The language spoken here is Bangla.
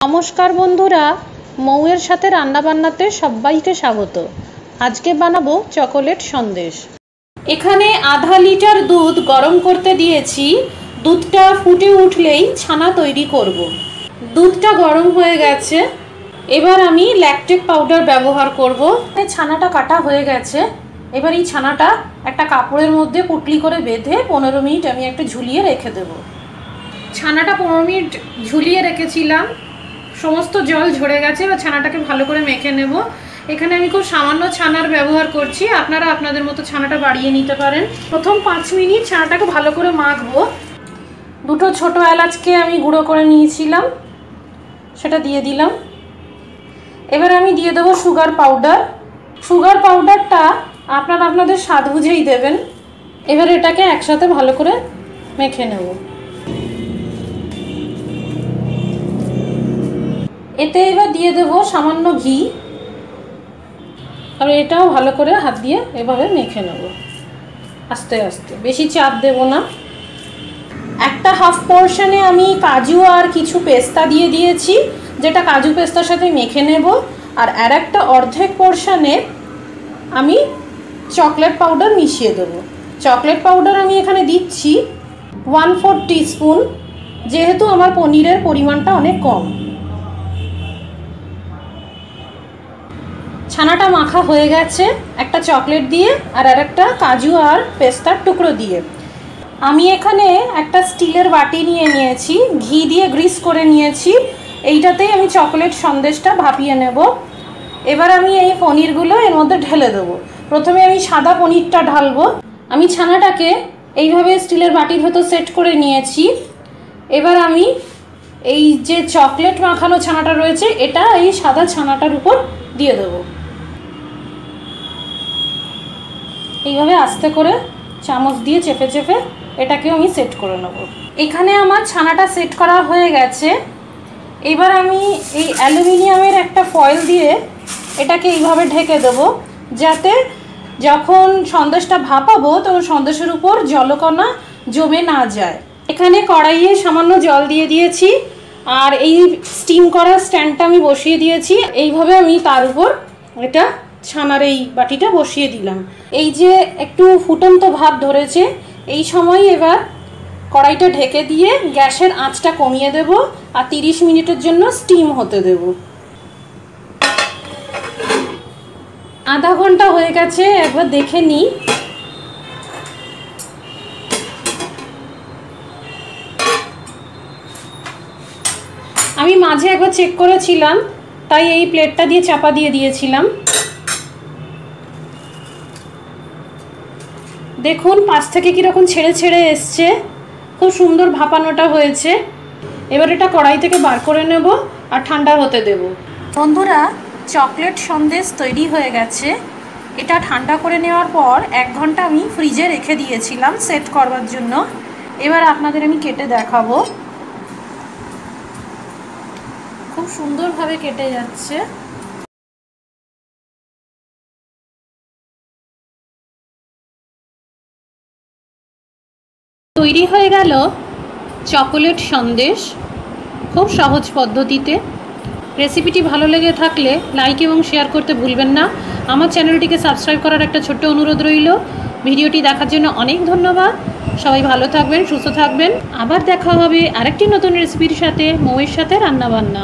নমস্কার বন্ধুরা, মৌয়ের সাথে রান্নাবান্নাতে সবাইকে স্বাগত। আজকে বানাবো চকোলেট সন্দেশ। এখানে আধা লিটার দুধ গরম করতে দিয়েছি। দুধটা ফুটে উঠলেই ছানা তৈরি করব। দুধটা গরম হয়ে গেছে, এবার আমি ল্যাকটিক পাউডার ব্যবহার করব। ছানাটা কাটা হয়ে গেছে, এবার এই ছানাটা একটা কাপড়ের মধ্যে পুটলি করে বেঁধে 15 মিনিট আমি একটা ঝুলিয়ে রেখে দেব। ছানাটা 15 মিনিট ঝুলিয়ে রেখেছিলাম, সমস্ত জল ঝরে গেছে। এবার ছানাটাকে ভালো করে মেখে নেব। এখানে আমি খুব সামান্য ছানার ব্যবহার করছি, আপনারা আপনাদের মতো ছানাটা বাড়িয়ে নিতে পারেন। প্রথম 5 মিনিট ছানাটাকে ভালো করে মাখবো। দুটো ছোট এলাচকে আমি গুঁড়ো করে নিয়েছিলাম, সেটা দিয়ে দিলাম। এবার আমি দিয়ে দেবো সুগার পাউডার। সুগার পাউডারটা আপনারা আপনাদের স্বাদ বুঝেই দেবেন। এবার এটাকে একসাথে ভালো করে মেখে নেব। এতে এবার দিয়ে দেব সামান্য ঘি, আর এটাও ভালো করে হাত দিয়ে এভাবে মেখে নেব আস্তে আস্তে, বেশি চাপ দেব না। একটা হাফ পোর্শনে আমি কাজু আর কিছু পেস্তা দিয়ে দিয়েছি, যেটা কাজু পেস্তার সাথে মেখে নেব। আর একটা অর্ধেক পোর্শনে আমি চকলেট পাউডার মিশিয়ে দেব। চকলেট পাউডার আমি এখানে দিচ্ছি 1/4 টিস্পুন, যেহেতু আমার পনিরের পরিমাণটা অনেক কম। ছানাটা মাখা হয়ে গেছে একটা চকলেট দিয়ে আর একটা কাজু আর পেস্তার টুকরো দিয়ে। আমি এখানে একটা স্টিলের বাটি নিয়ে নিয়েছি, ঘি দিয়ে গ্রিস করে নিয়েছি। এইটাতেই আমি চকোলেট সন্দেশটা ভাপিয়ে নেব। এবার আমি এই পনিরগুলো এর মধ্যে ঢেলে দেবো। প্রথমে আমি সাদা পনিরটা ঢালবো। আমি ছানাটাকে এইভাবে স্টিলের বাটির ভেতর সেট করে নিয়েছি। এবার আমি এই যে চকলেট মাখানো ছানাটা রয়েছে, এটা এই সাদা ছানাটার উপর দিয়ে দেবো। এইভাবে আস্তে করে চামচ দিয়ে চেপে চেপে এটাকেও আমি সেট করে নেব। এখানে আমার ছানাটা সেট করা হয়ে গেছে। এবার আমি এই অ্যালুমিনিয়ামের একটা ফয়েল দিয়ে এটাকে এইভাবে ঢেকে দেবো, যাতে যখন সন্দেশটা ভাপাবো তখন সন্দেশের উপর জলকণা জমে না যায়। এখানে কড়াইয়ে সামান্য জল দিয়ে দিয়েছি, আর এই স্টিম করার স্ট্যান্ডটা আমি বসিয়ে দিয়েছি। এইভাবে আমি তার উপর এটা ছানার এই বাটিটা বসিয়ে দিলাম। এই যে একটু ফুটন্ত ভাব ধরেছে, এই সময় এবার কড়াইটা ঢেকে দিয়ে গ্যাসের আঁচটা কমিয়ে দেব আর 30 মিনিটের জন্য স্টিম হতে দেব। আধা ঘন্টা হয়ে গেছে, একবার দেখে নিই। আমি মাঝে একবার চেক করেছিলাম, তাই এই প্লেটটা দিয়ে চাপা দিয়ে দিয়েছিলাম। দেখুন পাশ থেকে কীরকম ছেড়ে ছেড়ে এসছে, খুব সুন্দর ভাপানোটা হয়েছে। এবার এটা কড়াই থেকে বার করে নেব আর ঠান্ডা হতে দেব। বন্ধুরা, চকলেট সন্দেশ তৈরি হয়ে গেছে। এটা ঠান্ডা করে নেওয়ার পর 1 ঘন্টা আমি ফ্রিজে রেখে দিয়েছিলাম সেট করবার জন্য। এবার আপনাদের আমি কেটে দেখাবো। খুব সুন্দরভাবে কেটে যাচ্ছে। তৈরি হয়ে গেল চকোলেট সন্দেশ, খুব সহজ পদ্ধতিতে। রেসিপিটি ভালো লেগে থাকলে লাইক এবং শেয়ার করতে ভুলবেন না। আমার চ্যানেলটিকে সাবস্ক্রাইব করার একটা ছোট্ট অনুরোধ রইল। ভিডিওটি দেখার জন্য অনেক ধন্যবাদ। সবাই ভালো থাকবেন, সুস্থ থাকবেন। আবার দেখা হবে আরেকটি নতুন রেসিপির সাথে, মৌয়ের সাথে রান্নাবান্না।